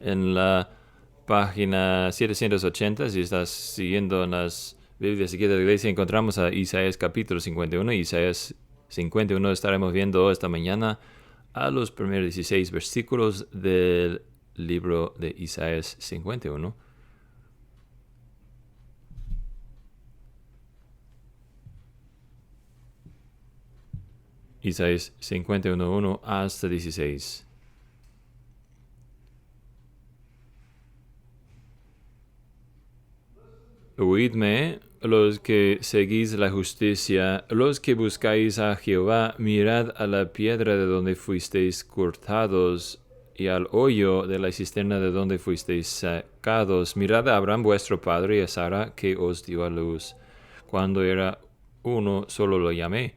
en la página 780. Si estás siguiendo en las Biblias de la Iglesia, encontramos a Isaías capítulo 51. Isaías 51 estaremos viendo esta mañana a los primeros 16 versículos del libro de Isaías 51. Isaías 51:1 hasta 16. Oídme, los que seguís la justicia, los que buscáis a Jehová, mirad a la piedra de donde fuisteis cortados, y al hoyo de la cisterna de donde fuisteis sacados. Mirad a Abraham vuestro padre y a Sara que os dio a luz. Cuando era uno, solo lo llamé,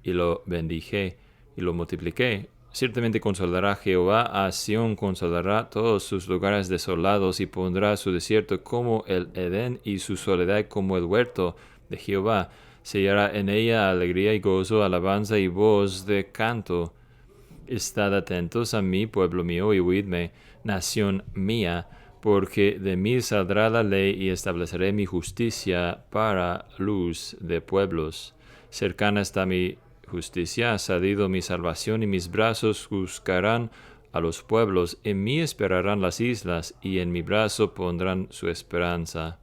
y lo bendije, y lo multipliqué. Ciertamente consolará Jehová a Sión, consolará todos sus lugares desolados, y pondrá su desierto como el Edén y su soledad como el huerto de Jehová. Se hallará en ella alegría y gozo, alabanza y voz de canto. Estad atentos a mí, pueblo mío, y oídme, nación mía, porque de mí saldrá la ley y estableceré mi justicia para luz de pueblos. Cercana está mi justicia, ha salido mi salvación, y mis brazos juzgarán a los pueblos. En mí esperarán las islas, y en mi brazo pondrán su esperanza.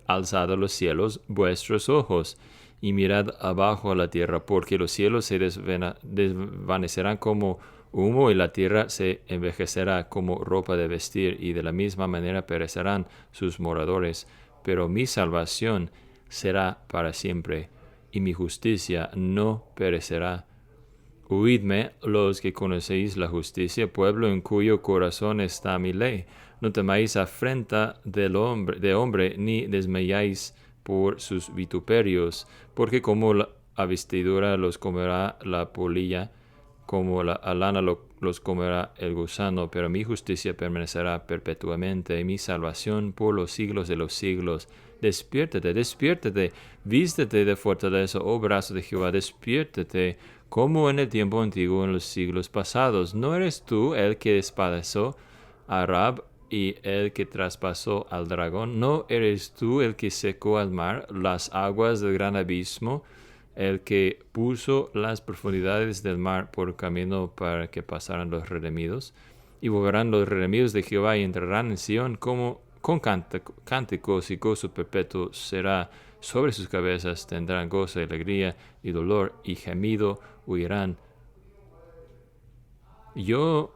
Alzad a los cielos vuestros ojos, y mirad abajo a la tierra, porque los cielos se desvanecerán como humo, y la tierra se envejecerá como ropa de vestir, y de la misma manera perecerán sus moradores. Pero mi salvación será para siempre, y mi justicia no perecerá. Oídme, los que conocéis la justicia, pueblo en cuyo corazón está mi ley. No temáis afrenta de hombre, ni desmayáis por sus vituperios, porque como a vestidura los comerá la polilla, como a lana los comerá el gusano, pero mi justicia permanecerá perpetuamente, y mi salvación por los siglos de los siglos. Despiértate, despiértate, vístete de fortaleza, oh brazo de Jehová, despiértate, como en el tiempo antiguo, en los siglos pasados. ¿No eres tú el que despadezó a Rab y el que traspasó al dragón? ¿No eres tú el que secó al mar, las aguas del gran abismo, el que puso las profundidades del mar por camino para que pasaran los redimidos? Y volverán los redimidos de Jehová y entrarán en Sión como con cánticos, y gozo perpetuo será sobre sus cabezas. Tendrán gozo y alegría, y dolor y gemido huirán. Yo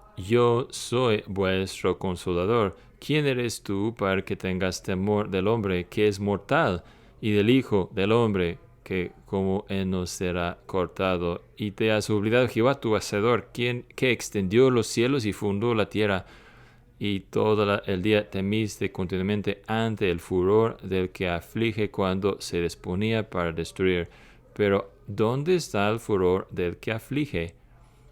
soy vuestro consolador. ¿Quién eres tú para que tengas temor del hombre que es mortal, y del Hijo del hombre que como heno será cortado? Y te has olvidado Jehová tu Hacedor, quien que extendió los cielos y fundó la tierra, y todo el día temiste continuamente ante el furor del que aflige cuando se disponía para destruir. Pero ¿dónde está el furor del que aflige?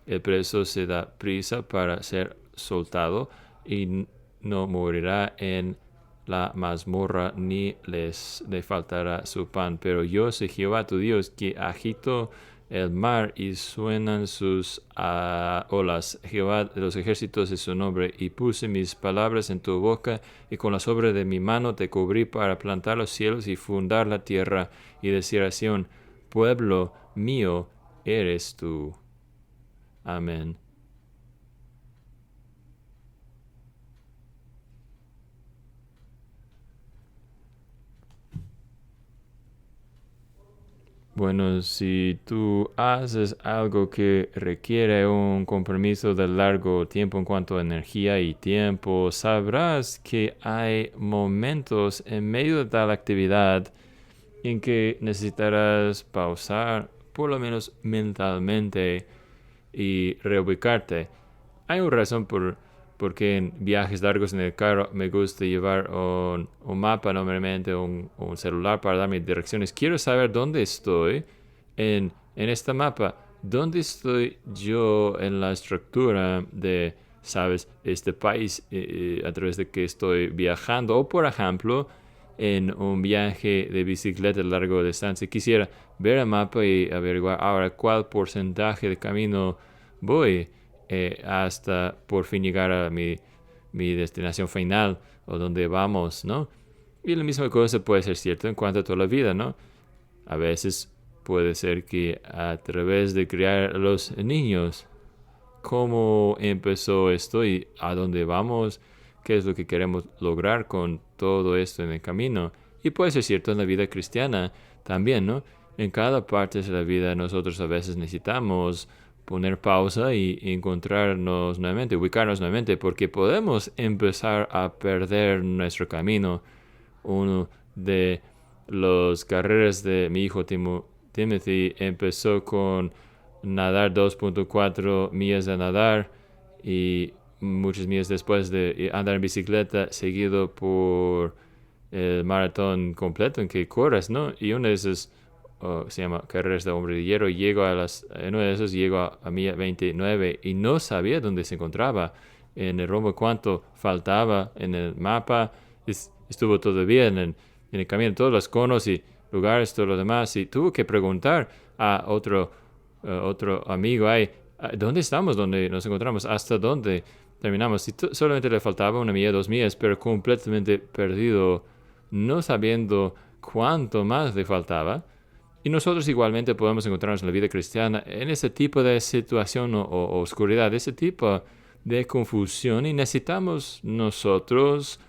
El preso se da prisa para ser soltado, y no morirá en la mazmorra, ni le faltará su pan. Pero yo soy Jehová tu Dios, que agito el mar y suenan sus olas. Jehová de los ejércitos es su nombre, y puse mis palabras en tu boca, y con la obra de mi mano te cubrí para plantar los cielos y fundar la tierra, y decir a Sión, pueblo mío eres tú. Amén. Bueno, si tú haces algo que requiere un compromiso de largo tiempo en cuanto a energía y tiempo, sabrás que hay momentos en medio de tal actividad en que necesitarás pausar, por lo menos mentalmente, y reubicarte. Hay una razón porque en viajes largos en el carro me gusta llevar un mapa, normalmente un celular, para darme direcciones. Quiero saber dónde estoy en este mapa, dónde estoy yo en la estructura de, sabes, este país a través de que estoy viajando. O por ejemplo, en un viaje de bicicleta a larga distancia, quisiera ver el mapa y averiguar ahora cuál porcentaje de camino voy hasta por fin llegar a mi mi destinación final o dónde vamos, ¿no? Y la misma cosa puede ser cierto en cuanto a toda la vida, ¿no? A veces puede ser que a través de criar a los niños, cómo empezó esto y a dónde vamos, qué es lo que queremos lograr con todo esto en el camino. Y puede ser cierto en la vida cristiana también, ¿no? En cada parte de la vida nosotros a veces necesitamos poner pausa y encontrarnos nuevamente, ubicarnos nuevamente, porque podemos empezar a perder nuestro camino. Uno de las carreras de mi hijo Timothy empezó con nadar 2.4 millas de nadar y muchas millas después de andar en bicicleta, seguido por el maratón completo en que corres, ¿no? Y una de esas se llama Carreras de Hombre de Hierro. En una de esas llego a milla 29 y no sabía dónde se encontraba en el rumbo, cuánto faltaba en el mapa. Estuvo todavía en el camino, todos los conos y lugares, todo lo demás, y tuvo que preguntar a otro amigo ahí, ¿dónde estamos? ¿Dónde nos encontramos? ¿Hasta dónde terminamos? Y solamente le faltaba una milla, 2 millas, pero completamente perdido, no sabiendo cuánto más le faltaba. Y nosotros igualmente podemos encontrarnos en la vida cristiana en ese tipo de situación o oscuridad, ese tipo de confusión, y necesitamos nosotros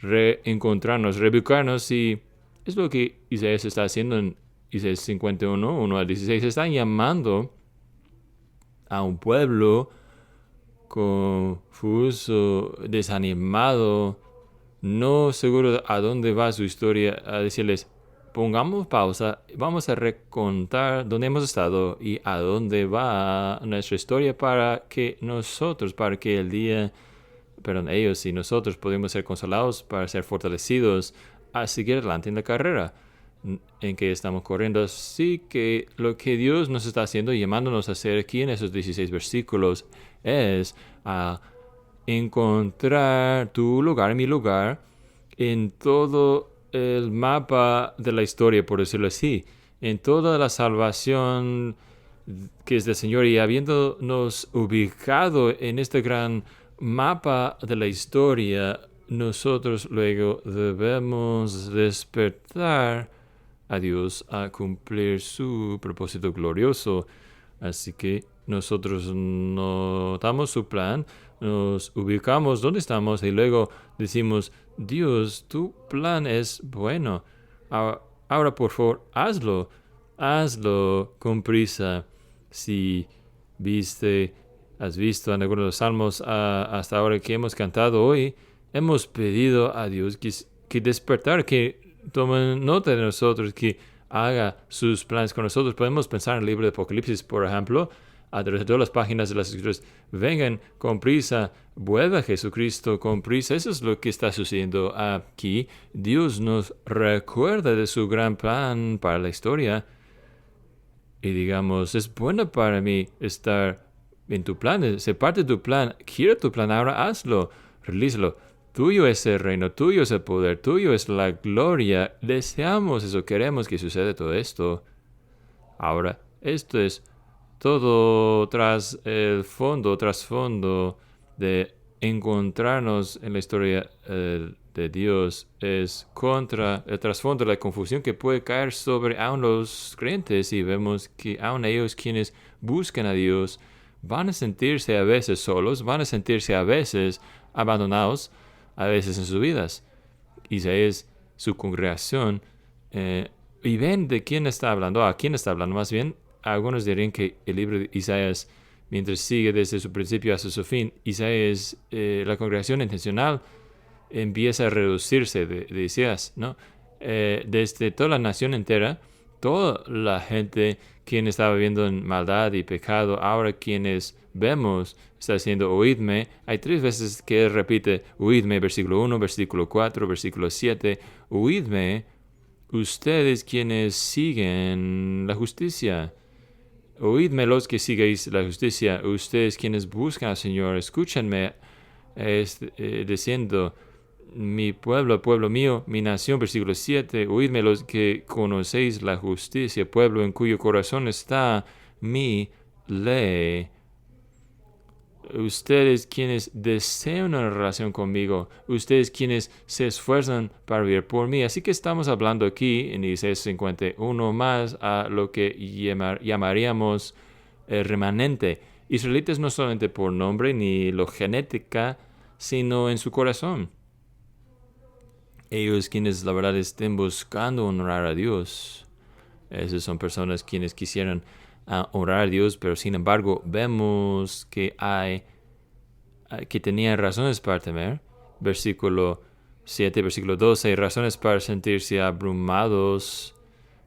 reencontrarnos, reubicarnos, y es lo que Isaías está haciendo en Isaías 51, 1 al 16. Está llamando a un pueblo confuso, desanimado, no seguro a dónde va su historia, a decirles, pongamos pausa, vamos a recontar dónde hemos estado y a dónde va nuestra historia para que ellos y nosotros podemos ser consolados, para ser fortalecidos a seguir adelante en la carrera en que estamos corriendo. Así que lo que Dios nos está haciendo, llamándonos a hacer aquí en esos 16 versículos, es a encontrar tu lugar, mi lugar, en todo el mapa de la historia, por decirlo así, en toda la salvación que es del Señor, y habiéndonos ubicado en este gran mapa de la historia, nosotros luego debemos despertar a Dios a cumplir su propósito glorioso. Así que nosotros notamos su plan, nos ubicamos donde estamos y luego decimos, Dios, tu plan es bueno. Ahora, por favor, hazlo con prisa. Si has visto en algunos de los salmos hasta ahora que hemos cantado hoy, hemos pedido a Dios que despertar, que tomen nota de nosotros, que haga sus planes con nosotros. Podemos pensar en el libro de Apocalipsis, por ejemplo, a través de todas las páginas de las Escrituras. Vengan con prisa, vuelva Jesucristo con prisa. Eso es lo que está sucediendo aquí. Dios nos recuerda de su gran plan para la historia. Y digamos, es bueno para mí estar en tu plan, ser parte de tu plan. Quiero tu plan, ahora hazlo, realízalo. Tuyo es el reino, tuyo es el poder, tuyo es la gloria. Deseamos eso, queremos que suceda todo esto. Ahora, esto es todo trasfondo de encontrarnos en la historia de Dios, es contra el trasfondo de la confusión que puede caer sobre aún los creyentes, y vemos que aún ellos quienes buscan a Dios van a sentirse a veces solos, van a sentirse a veces abandonados, a veces en sus vidas. Isaías, su congregación, y ven de quién está hablando, a quién está hablando más bien. Algunos dirían que el libro de Isaías, mientras sigue desde su principio hasta su fin, Isaías, la congregación intencional, empieza a reducirse de Isaías, ¿no? Desde toda la nación entera, toda la gente quien estaba viviendo en maldad y pecado, ahora quienes vemos está diciendo, oídme. Hay 3 veces que él repite, oídme, versículo 1, versículo 4, versículo 7, oídme, ustedes quienes siguen la justicia. Oídme los que sigáis la justicia, ustedes quienes buscan al Señor, escúchenme, diciendo, mi pueblo, pueblo mío, mi nación, versículo 7, oídme los que conocéis la justicia, pueblo en cuyo corazón está mi ley. ustedes quienes desean una relación conmigo, ustedes quienes se esfuerzan para vivir por mí. Así que estamos hablando aquí en Isaías 51 más a lo que llamaríamos el remanente. Israelitas no solamente por nombre ni lo genética, sino en su corazón. Ellos quienes la verdad estén buscando honrar a Dios. Esas son personas quienes quisieran honrar a Dios, pero sin embargo vemos que que tenían razones para temer. Versículo 7, versículo 12, hay razones para sentirse abrumados,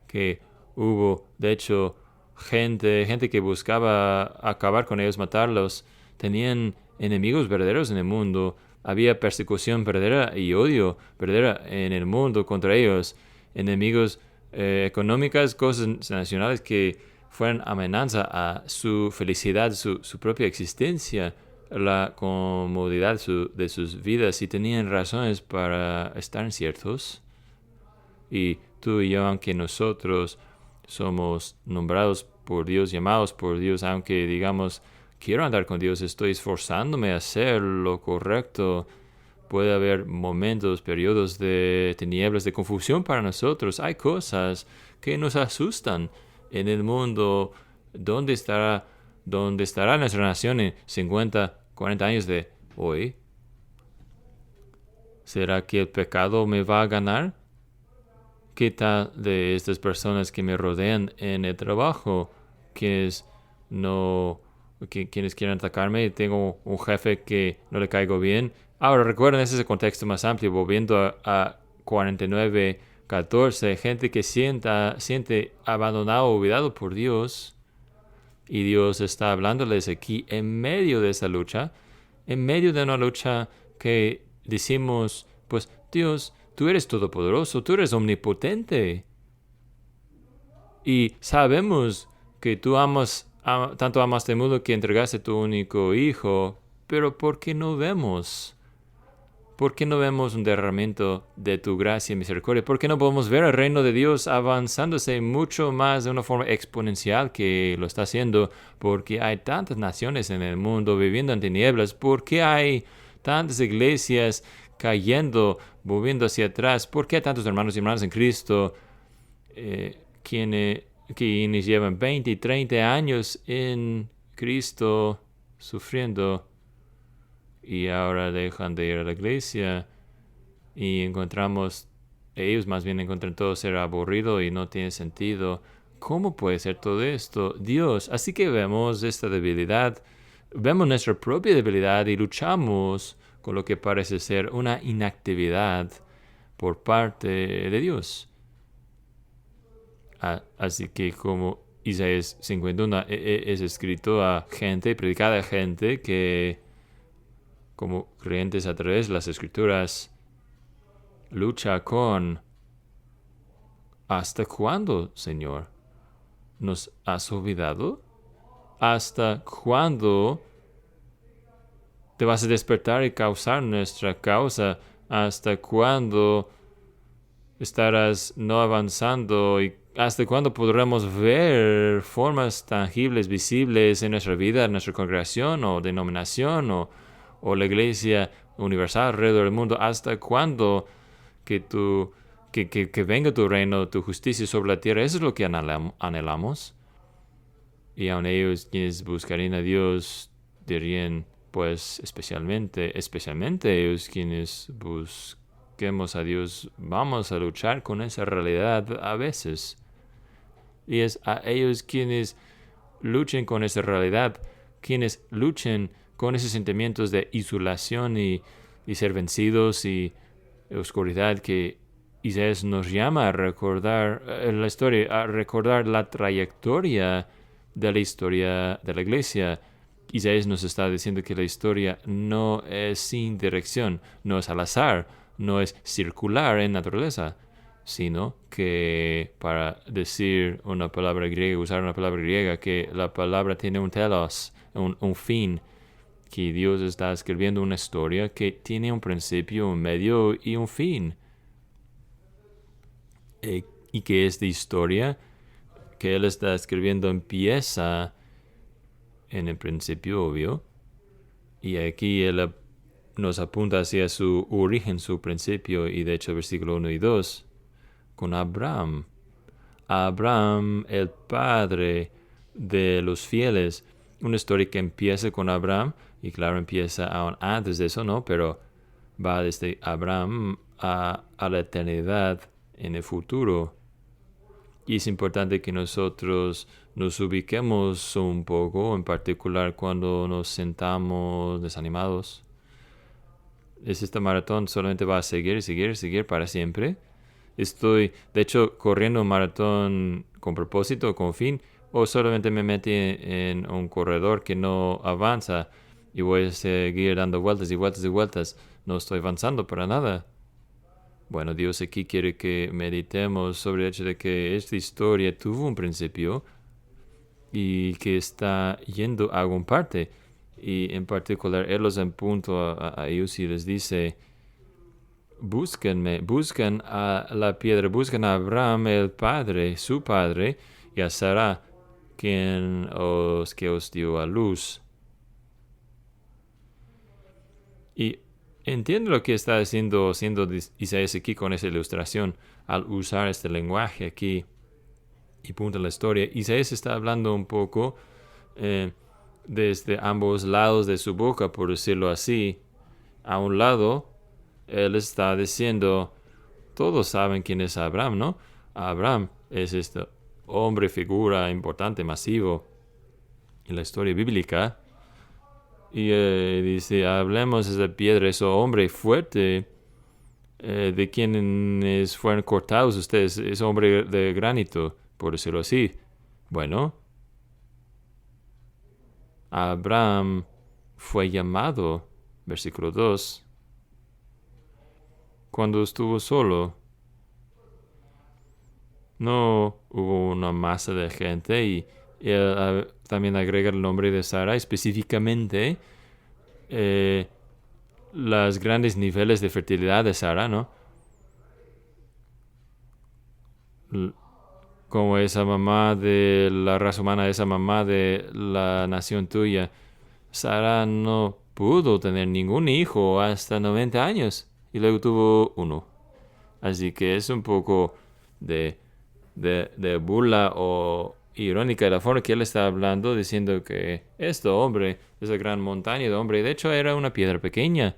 que hubo, de hecho, gente que buscaba acabar con ellos, matarlos. Tenían enemigos verdaderos en el mundo. Había persecución verdadera y odio verdadera en el mundo contra ellos. Enemigos económicas, cosas nacionales que fueran amenaza a su felicidad, su propia existencia, la comodidad de sus vidas, y tenían razones para estar ciertos. Y tú y yo, aunque nosotros somos nombrados por Dios, llamados por Dios, aunque digamos, quiero andar con Dios, estoy esforzándome a hacer lo correcto, puede haber momentos, periodos de tinieblas, de confusión para nosotros. Hay cosas que nos asustan en el mundo. ¿Dónde estará nuestra nación en 50, 40 años de hoy? ¿Será que el pecado me va a ganar? ¿Qué tal de estas personas que me rodean en el trabajo? Quienes quienes quieren atacarme. Tengo un jefe que no le caigo bien. Ahora recuerden, ese es el contexto más amplio. Volviendo a 49:14, gente que siente abandonado, olvidado por Dios. Y Dios está hablándoles aquí en medio de esa lucha. En medio de una lucha que decimos, pues Dios, tú eres todopoderoso, tú eres omnipotente. Y sabemos que tú tanto amaste al mundo que entregaste tu único hijo, pero ¿por qué no vemos? ¿Por qué no vemos un derramamiento de tu gracia y misericordia? ¿Por qué no podemos ver el reino de Dios avanzándose mucho más de una forma exponencial que lo está haciendo? Porque hay tantas naciones en el mundo viviendo en tinieblas. ¿Por qué hay tantas iglesias cayendo, volviendo hacia atrás? ¿Por qué hay tantos hermanos y hermanas en Cristo quienes llevan 20 y 30 años en Cristo sufriendo y ahora dejan de ir a la iglesia? Y ellos más bien encuentran todo ser aburrido y no tiene sentido. ¿Cómo puede ser todo esto? Dios. Así que vemos esta debilidad, vemos nuestra propia debilidad y luchamos con lo que parece ser una inactividad por parte de Dios. Así que como Isaías 51 es escrito a gente, predicada a gente que, como creyentes a través de las escrituras, lucha con: ¿hasta cuándo, Señor? ¿Nos has olvidado? ¿Hasta cuándo te vas a despertar y causar nuestra causa? ¿Hasta cuándo estarás no avanzando? ¿Y hasta cuándo podremos ver formas tangibles, visibles en nuestra vida, en nuestra congregación o denominación o la iglesia universal alrededor del mundo? ¿Hasta cuándo que venga tu reino, tu justicia sobre la tierra? Eso es lo que anhelamos. Y aun ellos quienes buscarían a Dios dirían, pues especialmente ellos quienes busquemos a Dios, vamos a luchar con esa realidad a veces. Y es a ellos quienes luchen con esa realidad, quienes luchen con esos sentimientos de isolación y ser vencidos y oscuridad, que Isaías nos llama a recordar la historia, a recordar la trayectoria de la historia de la iglesia. Isaías nos está diciendo que la historia no es sin dirección, no es al azar, no es circular en naturaleza, sino que, para decir una palabra griega, usar una palabra griega, que la palabra tiene un telos, un fin, que Dios está escribiendo una historia que tiene un principio, un medio y un fin. Y que esta historia que Él está escribiendo empieza en el principio, obvio, Y aquí él nos apunta hacia su origen, su principio, y de hecho versículo 1 y 2, con Abraham. Abraham, el padre de los fieles. Una historia que empieza con Abraham, y claro, empieza aún antes de eso, ¿no? Pero va desde Abraham a la eternidad en el futuro. Y es importante que nosotros nos ubiquemos un poco, en particular cuando nos sentamos desanimados. Esta maratón solamente va a seguir, seguir, seguir para siempre. Estoy, de hecho, corriendo un maratón con propósito, con fin, o solamente me metí en un corredor que no avanza y voy a seguir dando vueltas y vueltas y vueltas. No estoy avanzando para nada. Bueno, Dios aquí quiere que meditemos sobre el hecho de que esta historia tuvo un principio y que está yendo a alguna parte. Y en particular, Él los apunta a ellos y les dice: búsquenme, buscan a la piedra, buscan a Abraham, el padre, su padre, y a Sara, quien que os dio a luz. Y entiendo lo que está haciendo Isaías aquí con esa ilustración, al usar este lenguaje aquí y punto en la historia. Isaías está hablando un poco desde ambos lados de su boca, por decirlo así. A un lado, él está diciendo: todos saben quién es Abraham, ¿no? Abraham es este hombre, figura importante, masivo en la historia bíblica. Y dice: hablemos de esa piedra, ese hombre fuerte, de quienes fueron cortados ustedes, ese hombre de granito, por decirlo así. Bueno, Abraham fue llamado, versículo 2, cuando estuvo solo. No hubo una masa de gente, y él también agrega el nombre de Sara, específicamente los grandes niveles de fertilidad de Sara, ¿no? Como esa mamá de la raza humana, esa mamá de la nación tuya. Sara no pudo tener ningún hijo hasta 90 años y luego tuvo uno. Así que es un poco de burla o irónica la forma que él está hablando, diciendo que este hombre, esa gran montaña de hombre, de hecho era una piedra pequeña,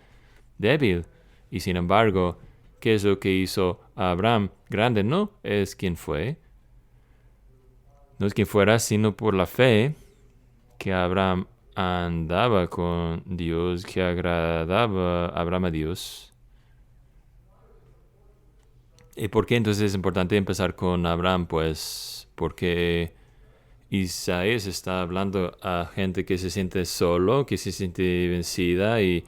débil. Y sin embargo, ¿qué es lo que hizo Abraham grande? No es quien fue. No es quien fuera, sino por la fe que Abraham andaba con Dios, que agradaba a Abraham a Dios. ¿Y por qué entonces es importante empezar con Abraham? Pues porque Isaías está hablando a gente que se siente solo, que se siente vencida y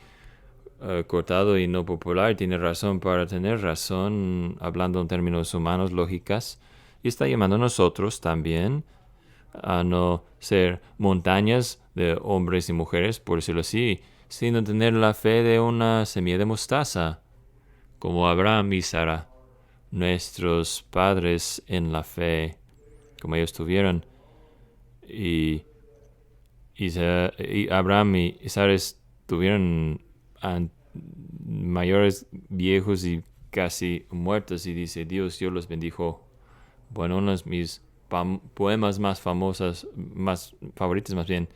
cortado y no popular. Tiene razón para tener razón, hablando en términos humanos, lógicas. Y está llamando a nosotros también a no ser montañas de hombres y mujeres, por decirlo así, sino tener la fe de una semilla de mostaza, como Abraham y Sara, nuestros padres en la fe, como ellos tuvieron. Y Abraham y Sara tuvieron mayores, viejos y casi muertos, y dice: Dios los bendijo. Bueno, uno de mis poemas más famosas, más favoritos más bien,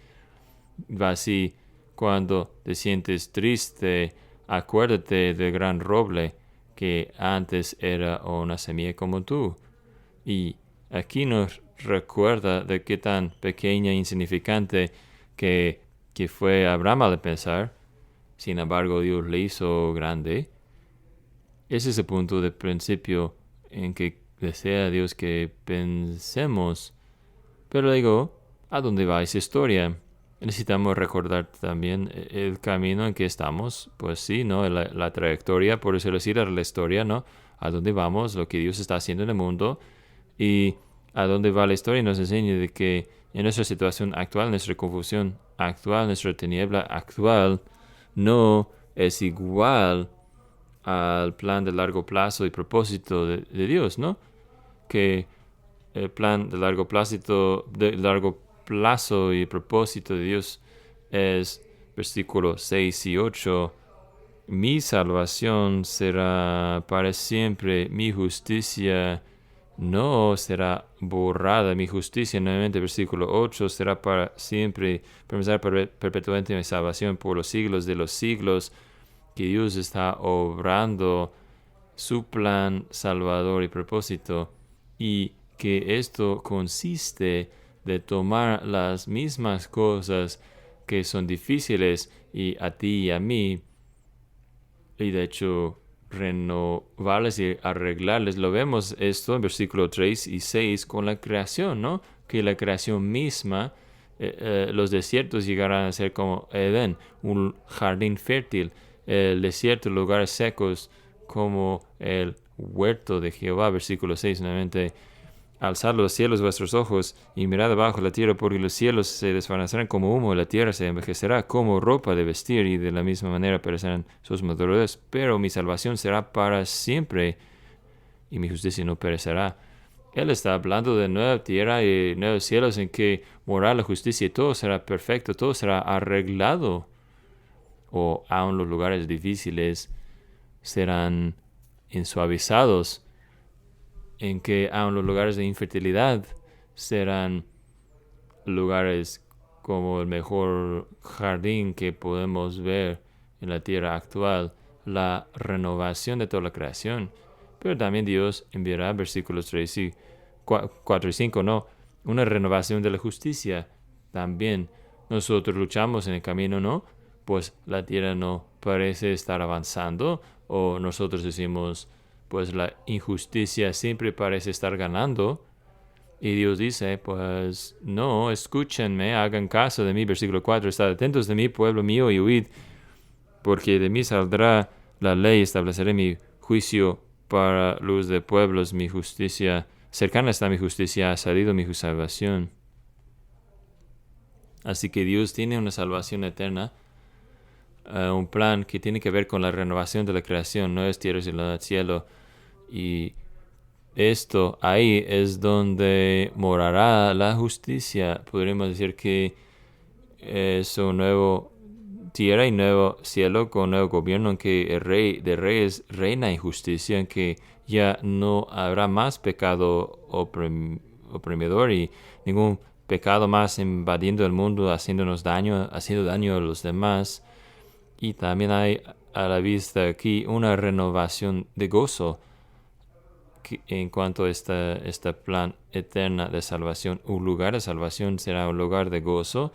va así: cuando te sientes triste, acuérdate del gran roble que antes era una semilla como tú. Y aquí nos recuerda de qué tan pequeña e insignificante que fue Abraham al pensar. Sin embargo, Dios le hizo grande. Ese es el punto de principio en que desea Dios que pensemos. Pero luego, ¿a dónde va esa historia? Necesitamos recordar también el camino en que estamos. Pues sí, ¿no? La trayectoria, por decirlo así, la historia, ¿no? A dónde vamos, lo que Dios está haciendo en el mundo. Y a dónde va la historia nos enseña de que en nuestra situación actual, nuestra confusión actual, nuestra tiniebla actual, no es igual al plan de largo plazo y propósito de Dios, ¿no? Que el plan de largo plazo y propósito de Dios es versículos 6 y 8. Mi salvación será para siempre, mi justicia no será borrada, mi justicia, nuevamente, versículo 8, será para siempre, permanecerá perpetuamente mi salvación por los siglos de los siglos, que Dios está obrando su plan salvador y propósito, y que esto consiste de tomar las mismas cosas que son difíciles y a ti y a mí, y de hecho renovarles y arreglarles. Lo vemos esto en versículo 3 y 6 con la creación, ¿no? Que la creación misma, los desiertos llegarán a ser como Edén, un jardín fértil, el desierto, lugares secos como el huerto de Jehová, versículo 6 nuevamente. Alzad los cielos vuestros ojos y mirad abajo la tierra, porque los cielos se desvanecerán como humo y la tierra se envejecerá como ropa de vestir, y de la misma manera perecerán sus moradores. Pero mi salvación será para siempre y mi justicia no perecerá. Él está hablando de nueva tierra y nuevos cielos en que morará la justicia y todo será perfecto, todo será arreglado. O aun los lugares difíciles serán ensuavizados, en que aun los lugares de infertilidad serán lugares como el mejor jardín que podemos ver en la tierra actual, la renovación de toda la creación. Pero también Dios enviará, versículos 4 y 5, no, una renovación de la justicia. También nosotros luchamos en el camino, ¿no? Pues la tierra no parece estar avanzando, o nosotros decimos, pues la injusticia siempre parece estar ganando. Y Dios dice, pues no, escúchenme, hagan caso de mí. Versículo 4, estad atentos de mí, pueblo mío, y huid, porque de mí saldrá la ley, estableceré mi juicio para luz de pueblos, mi justicia, cercana está mi justicia, ha salido mi salvación. Así que Dios tiene una salvación eterna, un plan que tiene que ver con la renovación de la creación, nuevas tierras y el cielo. Y esto ahí es donde morará la justicia. Podríamos decir que es un nuevo tierra y nuevo cielo con nuevo gobierno, en que el rey de reyes reina en justicia, en que ya no habrá más pecado oprimidor y ningún pecado más invadiendo el mundo, haciendo daño a los demás. Y también hay a la vista aquí una renovación de gozo en cuanto a este plan eterna de salvación. Un lugar de salvación será un lugar de gozo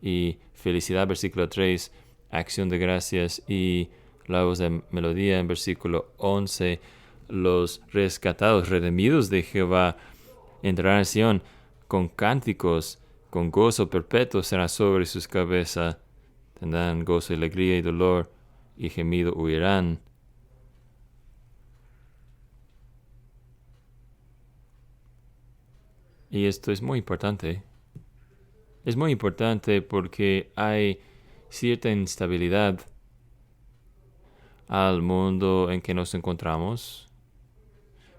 y felicidad, versículo 3, acción de gracias y la voz de melodía en versículo 11. Los rescatados, redimidos de Jehová entrarán en Sion con cánticos, con gozo perpetuo será sobre sus cabezas. Tendrán gozo, alegría y dolor, y gemido huirán. Y esto es muy importante. Es muy importante porque hay cierta instabilidad al mundo en que nos encontramos.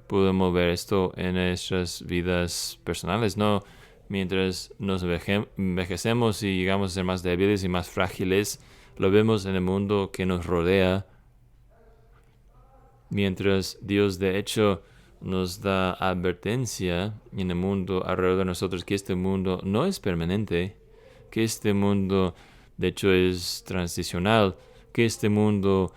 Podemos ver esto en nuestras vidas personales, ¿no? Mientras nos envejecemos y llegamos a ser más débiles y más frágiles, lo vemos en el mundo que nos rodea. Mientras Dios, de hecho, nos da advertencia en el mundo alrededor de nosotros que este mundo no es permanente, que este mundo, de hecho, es transicional, que este mundo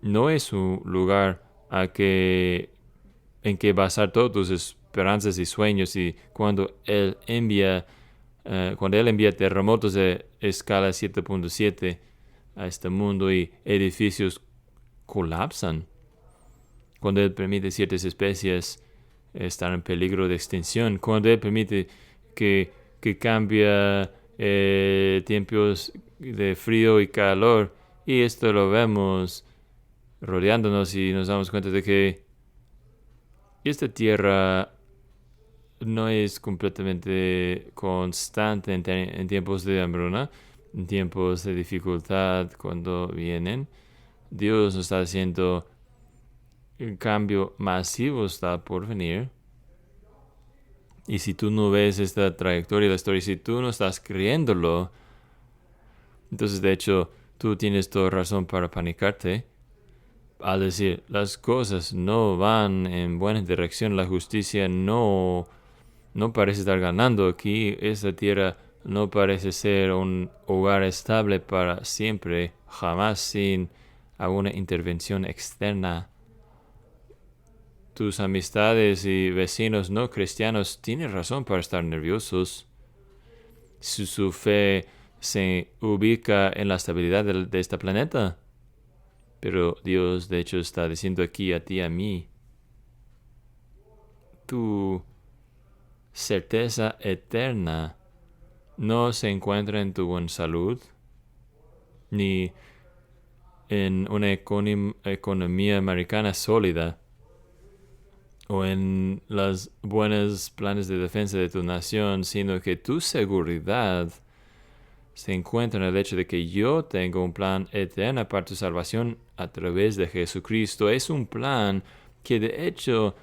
no es un lugar en que basar todas tus esperanzas y sueños, y cuando Él envía terremotos de escala 7.7 a este mundo y edificios colapsan, cuando Él permite ciertas especies estar en peligro de extinción, cuando Él permite que cambia tiempos de frío y calor, y esto lo vemos rodeándonos y nos damos cuenta de que esta tierra no es completamente constante en tiempos de hambruna, en tiempos de dificultad cuando vienen. Dios nos está haciendo un cambio masivo, está por venir. Y si tú no ves esta trayectoria de la historia, si tú no estás creyéndolo, Entonces, de hecho, tú tienes toda razón para panicarte al decir, las cosas no van en buena dirección, la justicia no parece estar ganando aquí, esta tierra no parece ser un hogar estable para siempre, jamás sin alguna intervención externa. Tus amistades y vecinos no cristianos tienen razón para estar nerviosos. Su fe se ubica en la estabilidad de este planeta. Pero Dios, de hecho, está diciendo aquí a ti, a mí, tu certeza eterna no se encuentra en tu buena salud, ni en una economía americana sólida, o en los buenos planes de defensa de tu nación, sino que tu seguridad se encuentra en el hecho de que yo tengo un plan eterno para tu salvación a través de Jesucristo. Es un plan que de hecho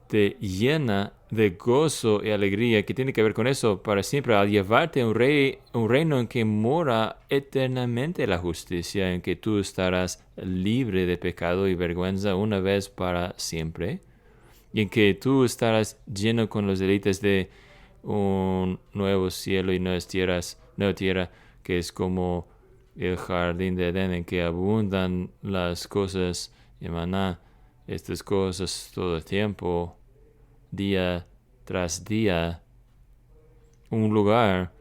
te llena de gozo y alegría, que tiene que ver con eso para siempre, al llevarte a un reino en que mora eternamente la justicia, en que tú estarás libre de pecado y vergüenza una vez para siempre, y en que tú estarás lleno con los deleites de un nuevo cielo y nueva tierra, que es como el jardín de Edén, en que abundan las cosas y maná, estas cosas todo el tiempo, día tras día, un lugar,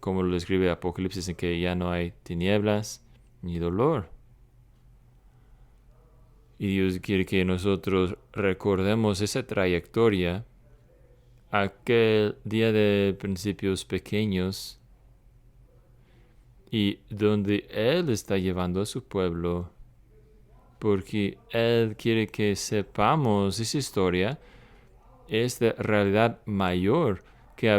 como lo describe Apocalipsis, en que ya no hay tinieblas ni dolor. Y Dios quiere que nosotros recordemos esa trayectoria, aquel día de principios pequeños, y donde Él está llevando a su pueblo, porque Él quiere que sepamos esa historia, esta realidad mayor, que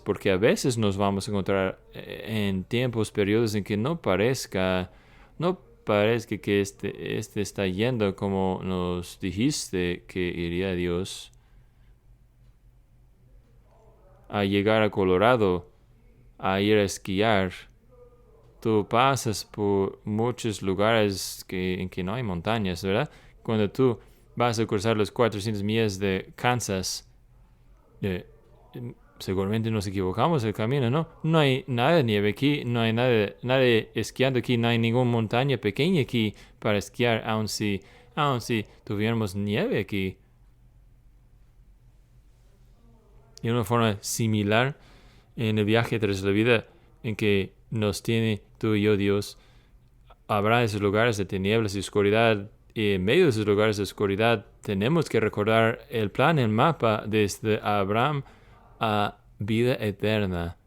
porque a veces nos vamos a encontrar en tiempos, periodos en que no parezca que este está yendo como nos dijiste que iría Dios. A llegar a Colorado, a ir a esquiar, tú pasas por muchos lugares en que no hay montañas, ¿verdad? Cuando tú vas a cruzar los 400 millas de Kansas, eh, seguramente nos equivocamos el camino, ¿no? No hay nada de nieve aquí, no hay nada esquiando aquí, no hay ninguna montaña pequeña aquí para esquiar, aun si tuviéramos nieve aquí. Y de una forma similar, en el viaje tras la vida en que nos tiene tú y yo, Dios, habrá esos lugares de tinieblas y oscuridad, y en medio de esos lugares de oscuridad tenemos que recordar el plan, el mapa desde Abraham a vida eterna,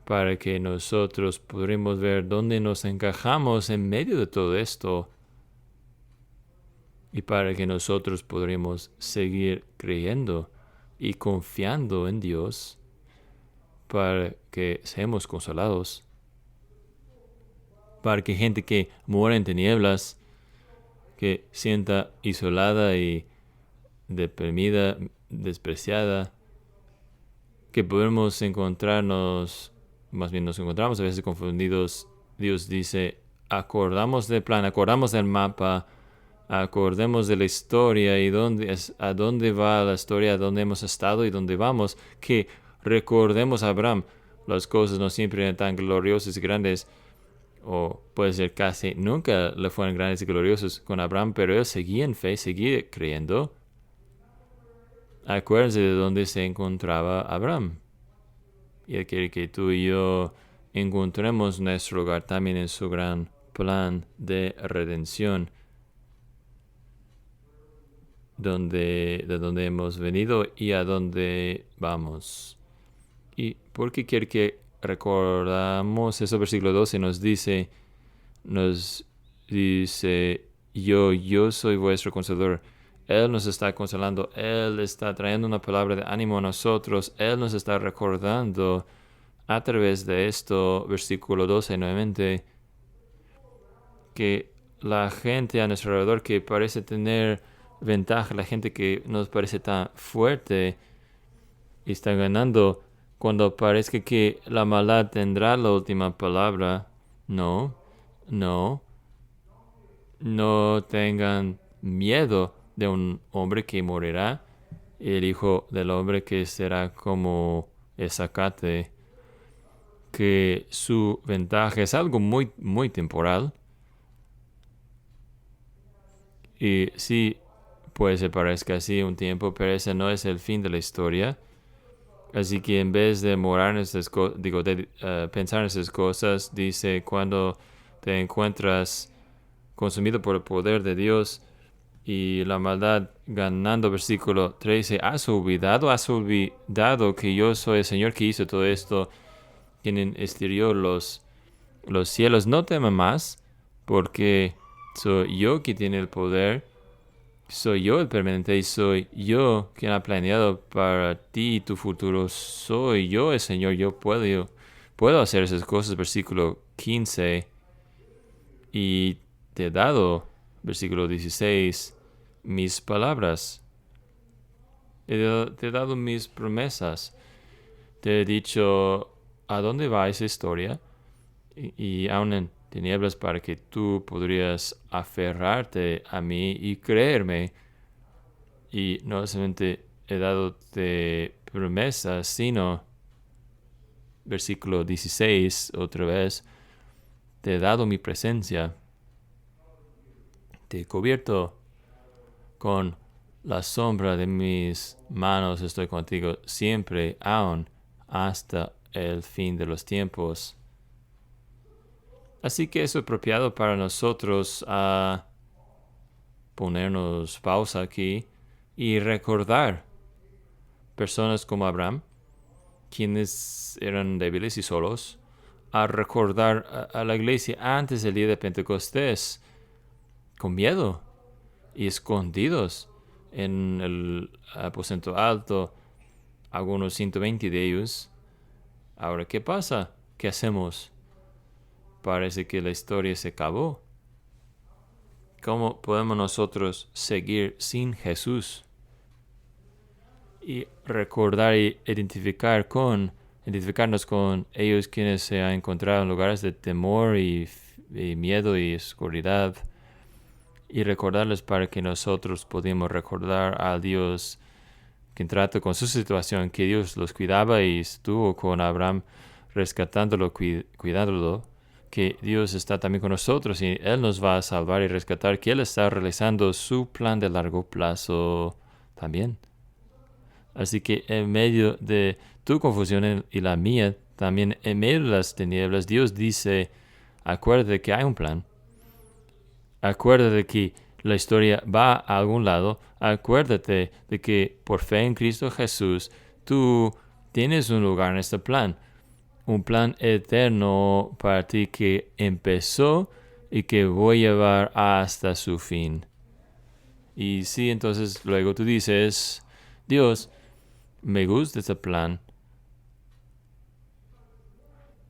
para que nosotros podremos ver dónde nos encajamos en medio de todo esto, y para que nosotros podremos seguir creyendo y confiando en Dios, para que seamos consolados, para que gente que muera en tinieblas, que sienta isolada y deprimida, despreciada, que podemos encontrarnos, más bien nos encontramos a veces confundidos. Dios dice, acordamos del plan, acordamos del mapa, acordemos de la historia y a dónde va la historia, a dónde hemos estado y dónde vamos, que recordemos a Abraham. Las cosas no siempre eran tan gloriosas y grandes, o puede ser casi nunca le fueron grandes y gloriosos con Abraham, pero él seguía en fe, seguía creyendo. Acuérdense de dónde se encontraba Abraham. Y él quiere que tú y yo encontremos nuestro lugar también en su gran plan de redención, de donde hemos venido y a dónde vamos. ¿Y por qué quiere que recordamos eso? Versículo 12 nos dice, yo soy vuestro consolador. Él nos está consolando, Él está trayendo una palabra de ánimo a nosotros, Él nos está recordando a través de esto, versículo 12 nuevamente, que la gente a nuestro alrededor que parece tener ventaja, la gente que nos parece tan fuerte y está ganando, Cuando parezca que la maldad tendrá la última palabra, no, no, no tengan miedo de un hombre que morirá, el hijo del hombre que será como el zacate, que su ventaja es algo muy, muy temporal. Y sí, pues se parezca así un tiempo, pero ese no es el fin de la historia. Así que en vez de morar en esas cosas, pensar en esas cosas, dice, cuando te encuentras consumido por el poder de Dios y la maldad ganando, versículo 13, has olvidado que yo soy el Señor que hizo todo esto, quien exterior los cielos. No temas más, porque soy yo que tiene el poder. Soy yo el permanente y soy yo quien ha planeado para ti tu futuro. Soy yo el Señor. Yo puedo hacer esas cosas. Versículo 15. Y te he dado, versículo 16, mis palabras. Te he dado mis promesas. Te he dicho a dónde va esa historia. Y aún en tinieblas para que tú podrías aferrarte a mí y creerme. Y no solamente he dado promesas, sino, versículo 16, otra vez, te he dado mi presencia, te he cubierto con la sombra de mis manos, estoy contigo siempre, aún hasta el fin de los tiempos. Así que es apropiado para nosotros a ponernos pausa aquí y recordar personas como Abraham, quienes eran débiles y solos, a recordar a la iglesia antes del día de Pentecostés, con miedo y escondidos en el aposento alto, algunos 120 de ellos. Ahora, ¿qué pasa? ¿Qué hacemos? Parece que la historia se acabó. ¿Cómo podemos nosotros seguir sin Jesús? Y recordar y identificarnos con ellos quienes se han encontrado en lugares de temor y miedo y oscuridad, y recordarles para que nosotros podamos recordar a Dios que trata con su situación, que Dios los cuidaba y estuvo con Abraham rescatándolo, cuidándolo, que Dios está también con nosotros y Él nos va a salvar y rescatar, que Él está realizando su plan de largo plazo también. Así que en medio de tu confusión y la mía, también en medio de las tinieblas, Dios dice, acuérdate que hay un plan. Acuérdate que la historia va a algún lado. Acuérdate de que por fe en Cristo Jesús, tú tienes un lugar en este plan. Un plan eterno para ti que empezó y que voy a llevar hasta su fin. Y sí, entonces luego tú dices, Dios, me gusta este plan.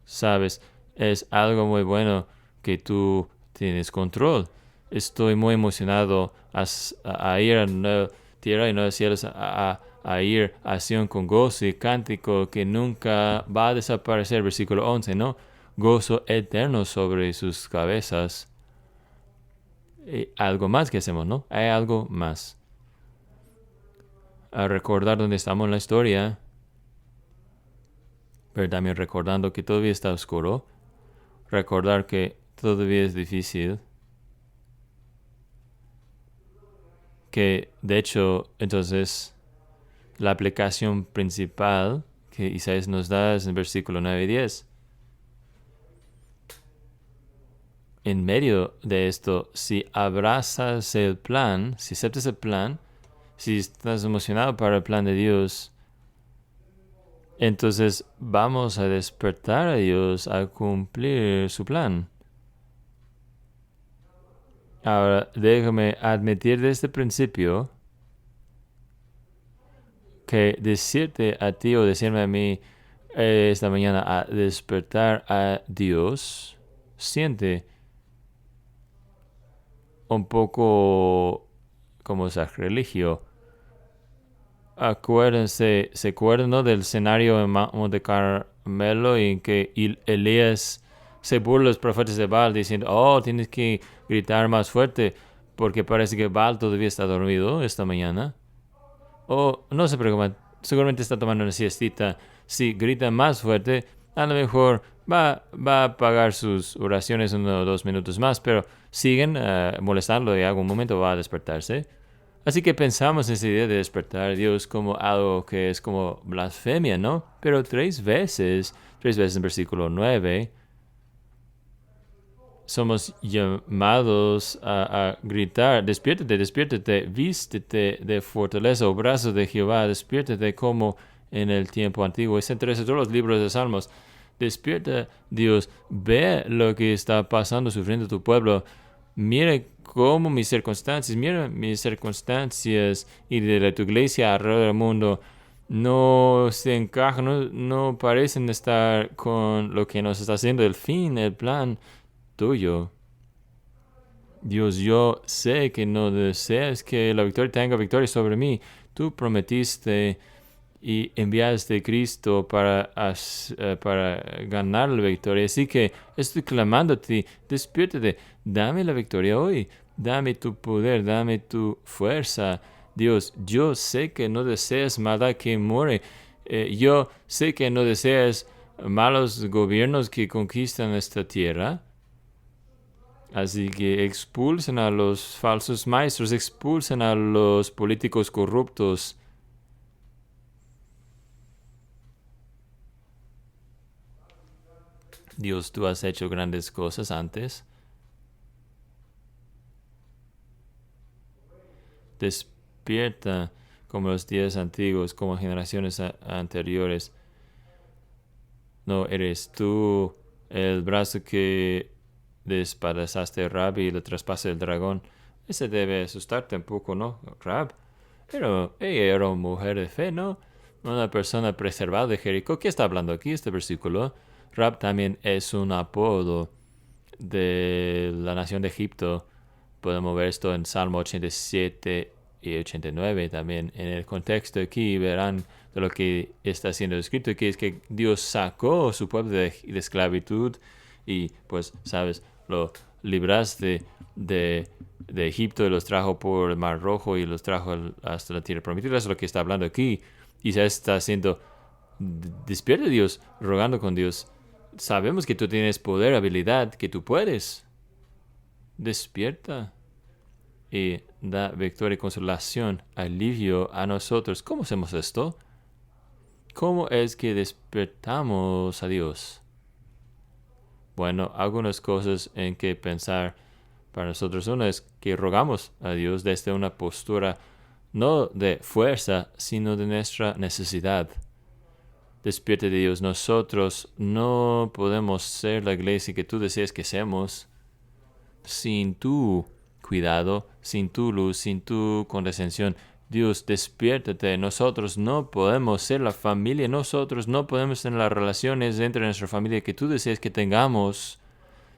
Sabes, es algo muy bueno que tú tienes control. Estoy muy emocionado a ir a la tierra y no cielos, a ir a Sion con gozo y cántico que nunca va a desaparecer. Versículo 11, ¿no? Gozo eterno sobre sus cabezas. Y algo más que hacemos, ¿no? Hay algo más. A recordar dónde estamos en la historia, pero también recordando que todavía está oscuro. Recordar que todavía es difícil. Que de hecho, entonces, la aplicación principal que Isaías nos da es en versículo 9 y 10. En medio de esto, si abrazas el plan, si aceptas el plan, si estás emocionado para el plan de Dios, entonces vamos a despertar a Dios a cumplir su plan. Ahora, déjame admitir desde el principio que decirte a ti o decirme a mí esta mañana a despertar a Dios, siente un poco como sacrilegio. Acuérdense, ¿se acuerdan, no, del escenario en Monte Carmelo en que Elías se burla de los profetas de Baal diciendo, oh, tienes que gritar más fuerte porque parece que Baal todavía está dormido esta mañana? O no se preocupen, seguramente está tomando una siestita. Si grita más fuerte, a lo mejor va a apagar sus oraciones 1 o 2 minutos más, pero siguen molestando y en algún momento va a despertarse. Así que pensamos en esa idea de despertar a Dios como algo que es como blasfemia, ¿no? Pero tres veces en versículo 9, somos llamados a gritar, despiértate, despiértate, vístete de fortaleza, o brazo de Jehová, despiértate como en el tiempo antiguo. Es entre todos los libros de Salmos. Despierta, Dios, ve lo que está pasando, sufriendo tu pueblo. Mire cómo mis circunstancias y de tu iglesia alrededor del mundo no se encajan, no parecen estar con lo que nos está haciendo el fin, el plan tuyo. Dios, yo sé que no deseas que la victoria tenga victoria sobre mí. Tú prometiste y enviaste a Cristo para ganar la victoria. Así que estoy clamando a ti, despiértate, dame la victoria hoy. Dame tu poder, dame tu fuerza. Dios, yo sé que no deseas maldad que muere. Yo sé que no deseas malos gobiernos que conquistan esta tierra. Así que expulsen a los falsos maestros, expulsen a los políticos corruptos. Dios, tú has hecho grandes cosas antes. Despierta como los días antiguos, como generaciones anteriores. No eres tú el brazo que despedazaste a Rab y le traspasa el dragón. Ese debe asustarte un poco, ¿no, Rab? Pero ella era una mujer de fe, ¿no? Una persona preservada de Jericó. ¿Qué está hablando aquí este versículo? Rab también es un apodo de la nación de Egipto. Podemos ver esto en Salmo 87 y 89 también. En el contexto aquí verán de lo que está siendo escrito, que es que Dios sacó a su pueblo de esclavitud y pues, sabes, lo libraste de Egipto y los trajo por el Mar Rojo y los trajo hasta la tierra prometida. Eso es lo que está hablando aquí. Y se está haciendo, despierta Dios, rogando con Dios. Sabemos que tú tienes poder, habilidad, que tú puedes. Despierta y da victoria y consolación, alivio a nosotros. ¿Cómo hacemos esto? ¿Cómo es que despertamos a Dios? Bueno, algunas cosas en que pensar para nosotros. Una es que rogamos a Dios desde una postura no de fuerza, sino de nuestra necesidad. Despierte de Dios. Nosotros no podemos ser la iglesia que tú deseas que seamos sin tu cuidado, sin tu luz, sin tu condescensión. Dios, despiértate. Nosotros no podemos ser la familia. Nosotros no podemos tener las relaciones dentro de nuestra familia que tú deseas que tengamos.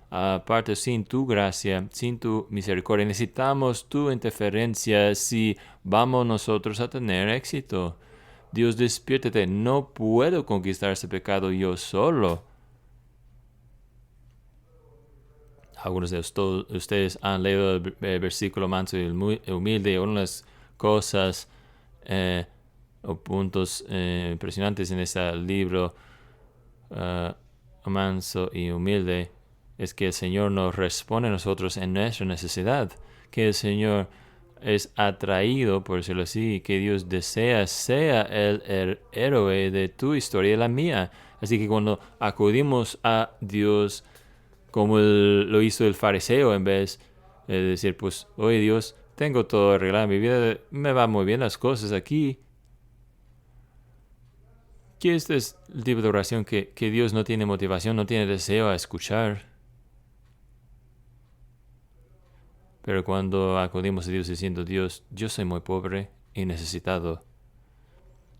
Aparte, sin tu gracia, sin tu misericordia, necesitamos tu interferencia si vamos nosotros a tener éxito. Dios, despiértate. No puedo conquistar ese pecado yo solo. Algunos de ustedes han leído el versículo manso y humilde, unas cosas o puntos impresionantes en este libro manso y humilde es que el Señor nos responde a nosotros en nuestra necesidad, que el Señor es atraído, por decirlo así, que Dios desea sea el héroe de tu historia y la mía. Así que cuando acudimos a Dios como lo hizo el fariseo, en vez de decir, pues, oye Dios, tengo todo arreglado en mi vida, me va muy bien las cosas aquí. Que este es el tipo de oración que Dios no tiene motivación, no tiene deseo a escuchar. Pero cuando acudimos a Dios diciendo, Dios, yo soy muy pobre y necesitado,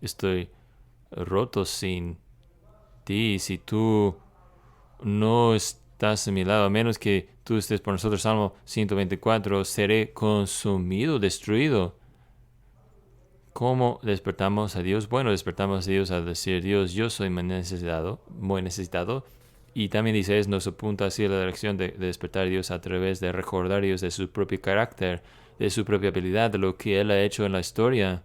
estoy roto sin ti, si tú no estás a mi lado, a menos que tú estés por nosotros, Salmo 124, seré consumido, destruido. ¿Cómo despertamos a Dios? Bueno, despertamos a Dios al decir, Dios, yo soy muy necesitado. Y también dice, nos apunta hacia la dirección de despertar a Dios a través de recordar a Dios de su propio carácter, de su propia habilidad, de lo que Él ha hecho en la historia,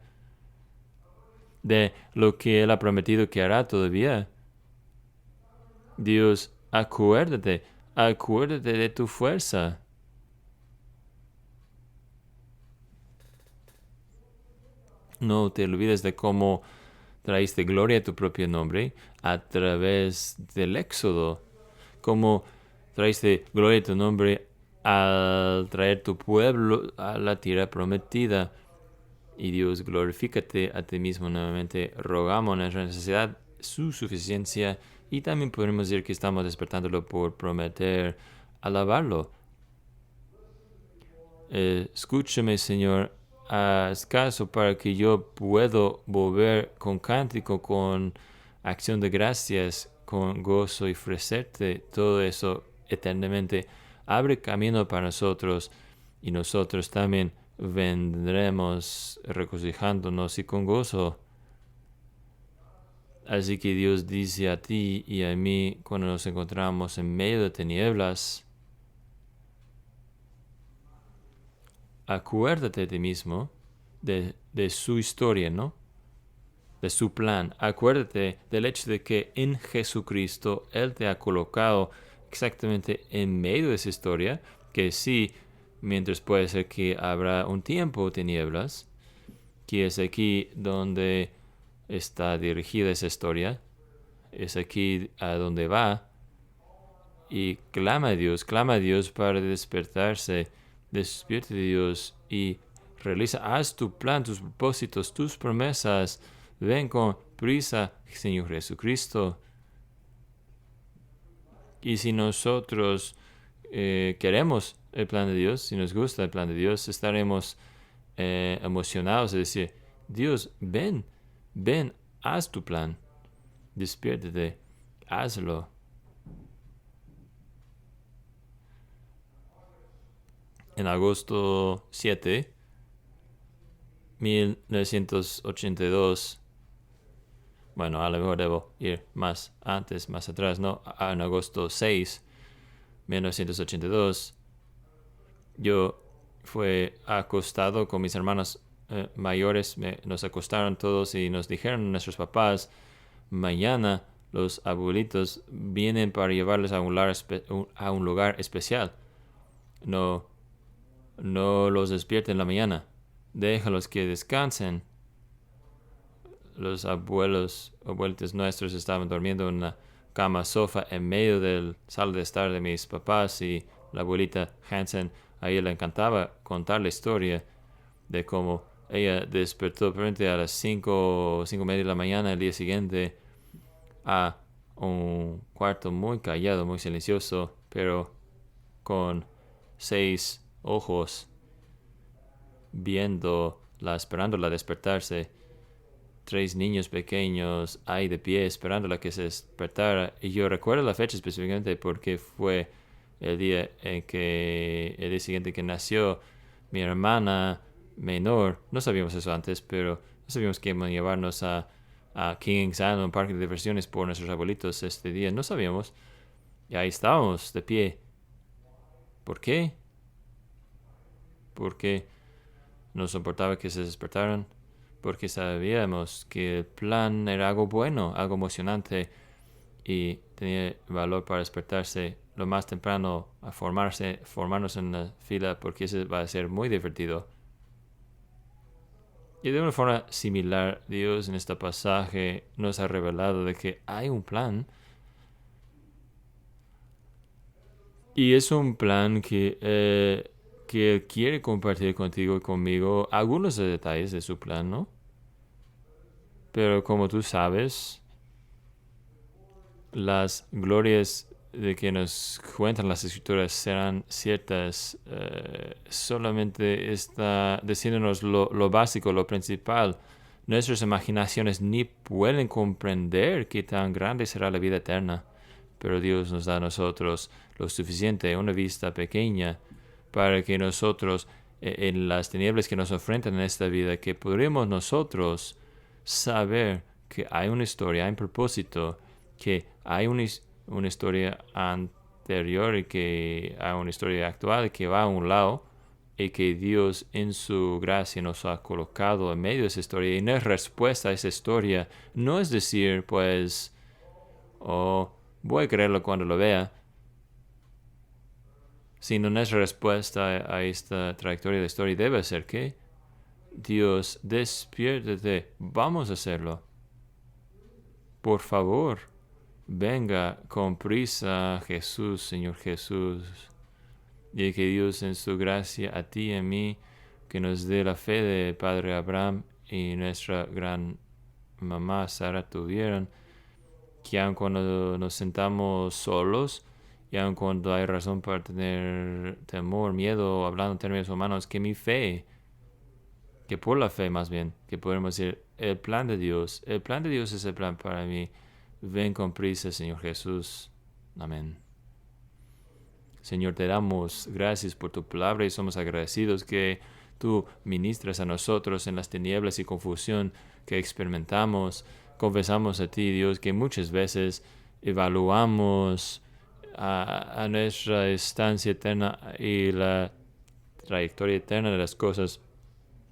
de lo que Él ha prometido que hará todavía. Dios, acuérdate de tu fuerza. No te olvides de cómo traíste gloria a tu propio nombre a través del Éxodo. Cómo traíste gloria a tu nombre al traer tu pueblo a la tierra prometida. Y Dios, glorifícate a ti mismo nuevamente. Rogamos nuestra necesidad, su suficiencia. Y también podemos decir que estamos despertándolo por prometer alabarlo. Escúchame, Señor, haz caso para que yo pueda volver con cántico, con acción de gracias, con gozo y ofrecerte todo eso eternamente. Abre camino para nosotros y nosotros también vendremos regocijándonos y con gozo. Así que Dios dice a ti y a mí cuando nos encontramos en medio de tinieblas, acuérdate de ti mismo, de su historia, ¿no? De su plan. Acuérdate del hecho de que en Jesucristo Él te ha colocado exactamente en medio de esa historia, que sí, mientras puede ser que habrá un tiempo de tinieblas, que es aquí donde está dirigida esa historia, es aquí a donde va, y clama a Dios para despertarse. Despierte Dios y realiza, haz tu plan, tus propósitos, tus promesas. Ven con prisa, Señor Jesucristo. Y si nosotros queremos el plan de Dios, si nos gusta el plan de Dios, estaremos emocionados de decir, Dios, ven, haz tu plan. Despiértate, hazlo. En agosto 7, 1982, bueno, a lo mejor debo ir más atrás, ¿no? En agosto 6, 1982, yo fui acostado con mis hermanos mayores, nos acostaron todos y nos dijeron nuestros papás, mañana los abuelitos vienen para llevarles a un lugar especial. No los despierten en la mañana. Déjalos que descansen. Los abuelitos nuestros estaban durmiendo en una cama sofá en medio del sala de estar de mis papás y la abuelita Hansen, a ella le encantaba contar la historia de cómo ella despertó frente a las 5:30 de la mañana el día siguiente a un cuarto muy callado, muy silencioso, pero con 6 ojos esperándola despertarse. 3 niños pequeños ahí de pie esperándola que se despertara. Y yo recuerdo la fecha específicamente porque fue el día siguiente que nació mi hermana menor. No sabíamos eso antes, pero no sabíamos que iban a llevarnos a King Island, un parque de diversiones por nuestros abuelitos este día. No sabíamos. Y ahí estábamos de pie. ¿Por qué? Porque no soportaba que se despertaran. Porque sabíamos que el plan era algo bueno, algo emocionante y tenía valor para despertarse lo más temprano, a formarnos en la fila porque eso va a ser muy divertido. Y de una forma similar, Dios en este pasaje nos ha revelado de que hay un plan. Y es un plan que quiere compartir contigo y conmigo algunos detalles de su plan, ¿no? Pero como tú sabes, las glorias de que nos cuentan las escrituras serán ciertas. Solamente está diciéndonos lo básico, lo principal. Nuestras imaginaciones ni pueden comprender qué tan grande será la vida eterna. Pero Dios nos da a nosotros lo suficiente, una vista pequeña, para que nosotros en las tinieblas que nos enfrentan en esta vida, que podremos nosotros saber que hay una historia, hay un propósito, que hay una historia anterior y que hay una historia actual que va a un lado y que Dios en su gracia nos ha colocado en medio de esa historia. Y nuestra respuesta a esa historia no es decir, pues, oh, voy a creerlo cuando lo vea, sino nuestra respuesta a esta trayectoria de la historia debe ser que Dios, despiértate, vamos a hacerlo. Por favor, venga con prisa, Jesús, Señor Jesús. Y que Dios en su gracia a ti y a mí, que nos dé la fe de Padre Abraham y nuestra gran mamá Sara tuvieron, que aun cuando nos sentamos solos, y aun cuando hay razón para tener temor, miedo, hablando en términos humanos, que mi fe, que por la fe más bien, que podemos decir, el plan de Dios es el plan para mí. Ven con prisa, Señor Jesús. Amén. Señor, te damos gracias por tu palabra y somos agradecidos que tú ministras a nosotros en las tinieblas y confusión que experimentamos. Confesamos a ti, Dios, que muchas veces evaluamos a nuestra estancia eterna y la trayectoria eterna de las cosas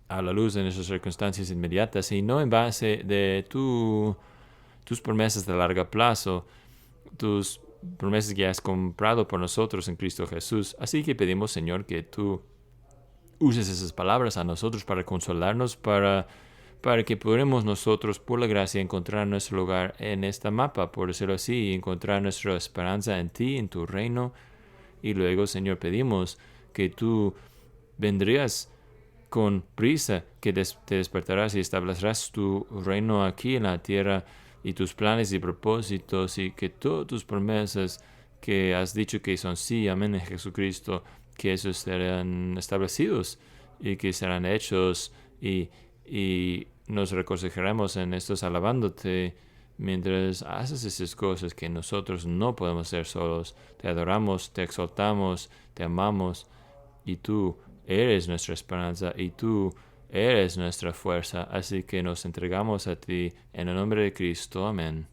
a la luz de nuestras circunstancias inmediatas y no en base de tus promesas de largo plazo, tus promesas que has comprado por nosotros en Cristo Jesús. Así que pedimos, Señor, que tú uses esas palabras a nosotros para consolarnos, para que podamos nosotros, por la gracia, encontrar nuestro lugar en esta mapa, por decirlo así, y encontrar nuestra esperanza en ti, en tu reino. Y luego, Señor, pedimos que tú vendrías con prisa, que te despertarás y establecerás tu reino aquí en la tierra y tus planes y propósitos y que todas tus promesas que has dicho que son sí, amén en Jesucristo, que esos serán establecidos y que serán hechos y nos regocijaremos en estos alabándote mientras haces esas cosas que nosotros no podemos hacer solos. Te adoramos, te exaltamos, te amamos y tú eres nuestra esperanza y tú eres nuestra fuerza, así que nos entregamos a ti en el nombre de Cristo. Amén.